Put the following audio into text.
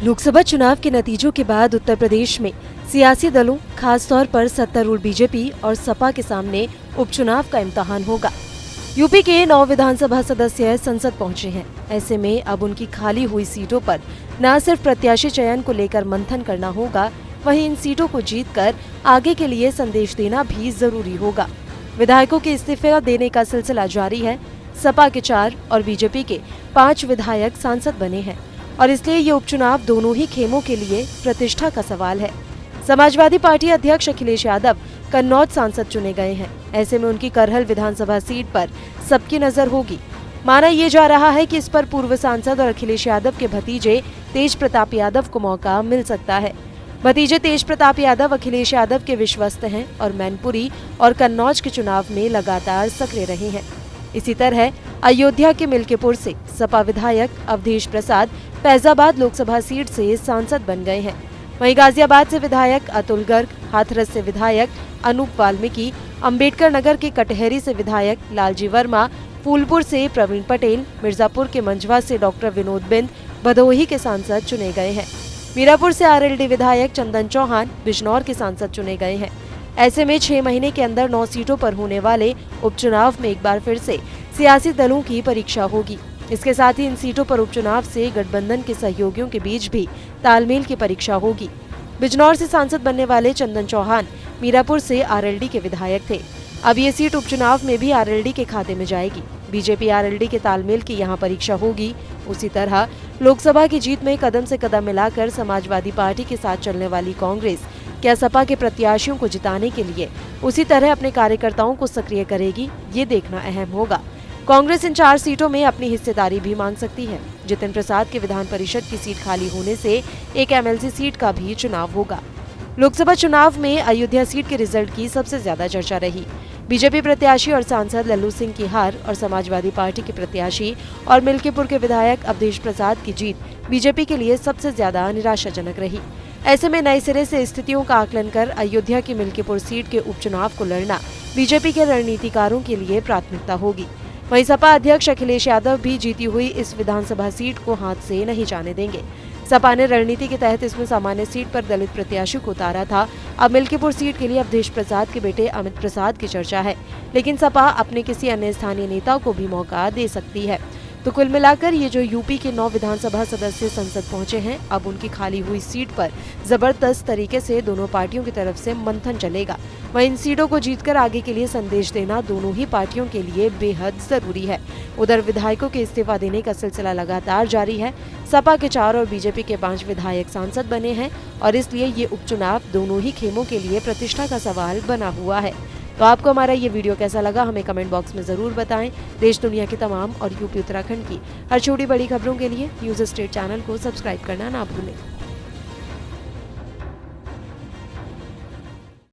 लोकसभा चुनाव के नतीजों के बाद उत्तर प्रदेश में सियासी दलों, खास तौर पर सत्तारूढ़ बीजेपी और सपा के सामने उपचुनाव का इम्तिहान होगा। यूपी के 9 विधानसभा सदस्य संसद पहुंचे हैं। ऐसे में अब उनकी खाली हुई सीटों पर न सिर्फ प्रत्याशी चयन को लेकर मंथन करना होगा, वहीं इन सीटों को जीतकर आगे के लिए संदेश देना भी जरूरी होगा। विधायकों के इस्तीफे देने का सिलसिला जारी है। सपा के 4 और बीजेपी के 5 विधायक सांसद बने हैं और इसलिए ये उपचुनाव दोनों ही खेमों के लिए प्रतिष्ठा का सवाल है। समाजवादी पार्टी अध्यक्ष अखिलेश यादव कन्नौज सांसद चुने गए हैं। ऐसे में उनकी करहल विधानसभा सीट पर सबकी नजर होगी। माना ये जा रहा है कि इस पर पूर्व सांसद और अखिलेश यादव के भतीजे तेज प्रताप यादव को मौका मिल सकता है। भतीजे तेज प्रताप यादव अखिलेश यादव के विश्वस्त हैं और मैनपुरी और कन्नौज के चुनाव में लगातार सक्रिय रहे हैं। इसी तरह अयोध्या के मिल्कीपुर से सपा विधायक अवधेश प्रसाद फैजाबाद लोकसभा सीट से सांसद बन गए हैं। वहीं गाजियाबाद से विधायक अतुल गर्ग, हाथरस से विधायक अनूप वाल्मीकि, अंबेडकर नगर के कटहरी से विधायक लालजी वर्मा, फूलपुर से प्रवीण पटेल, मिर्जापुर के मंझवा से डॉक्टर विनोद बिंद भदोही के सांसद चुने गए हैं। मीरापुर से आरएलडी विधायक चंदन चौहान बिजनौर के सांसद चुने गए हैं। ऐसे में 6 महीने के अंदर 9 सीटों पर होने वाले उपचुनाव में एक बार फिर से सियासी दलों की परीक्षा होगी। इसके साथ ही इन सीटों पर उपचुनाव से गठबंधन के सहयोगियों के बीच भी तालमेल की परीक्षा होगी। बिजनौर से सांसद बनने वाले चंदन चौहान मीरापुर से आरएलडी के विधायक थे। अब ये सीट उपचुनाव में भी आरएलडी के खाते में जाएगी। बीजेपी आरएलडी के तालमेल की यहाँ परीक्षा होगी। उसी तरह लोकसभा की जीत में कदम से कदम मिलाकर समाजवादी पार्टी के साथ चलने वाली कांग्रेस क्या सपा के प्रत्याशियों को जिताने के लिए उसी तरह अपने कार्यकर्ताओं को सक्रिय करेगी, ये देखना अहम होगा। कांग्रेस इन 4 सीटों में अपनी हिस्सेदारी भी मांग सकती है। जितिन प्रसाद के विधान परिषद की सीट खाली होने से एक एमएलसी सीट का भी चुनाव होगा। लोकसभा चुनाव में अयोध्या सीट के रिजल्ट की सबसे ज्यादा चर्चा रही। बीजेपी प्रत्याशी और सांसद लल्लू सिंह की हार और समाजवादी पार्टी के प्रत्याशी और मिल्कीपुर के विधायक अवधेश प्रसाद की जीत बीजेपी के लिए सबसे ज्यादा निराशाजनक रही। ऐसे में नए सिरे से स्थितियों का आकलन कर अयोध्या की मिल्कीपुर सीट के उपचुनाव को लड़ना बीजेपी के रणनीतिकारों के लिए प्राथमिकता होगी। वहीं सपा अध्यक्ष अखिलेश यादव भी जीती हुई इस विधानसभा सीट को हाथ से नहीं जाने देंगे। सपा ने रणनीति के तहत इसमें सामान्य सीट पर दलित प्रत्याशी को उतारा था। अब मिल्कीपुर सीट के लिए अवधेश प्रसाद के बेटे अमित प्रसाद की चर्चा है, लेकिन सपा अपने किसी अन्य स्थानीय नेता को भी मौका दे सकती है। तो कुल मिलाकर ये जो यूपी के 9 विधानसभा सदस्य संसद पहुंचे हैं, अब उनकी खाली हुई सीट पर जबरदस्त तरीके से दोनों पार्टियों की तरफ से मंथन चलेगा। वहीं इन सीटों को जीतकर आगे के लिए संदेश देना दोनों ही पार्टियों के लिए बेहद जरूरी है। उधर विधायकों के इस्तीफा देने का सिलसिला लगातार जारी है। सपा के 4 और बीजेपी के 5 विधायक सांसद बने हैं और इसलिए ये उपचुनाव दोनों ही खेमों के लिए प्रतिष्ठा का सवाल बना हुआ है। तो आपको हमारा ये वीडियो कैसा लगा, हमें कमेंट बॉक्स में जरूर बताएं। देश दुनिया की तमाम और यूपी उत्तराखंड की हर छोटी बड़ी खबरों के लिए न्यूज़ स्टेट चैनल को सब्सक्राइब करना ना भूलें।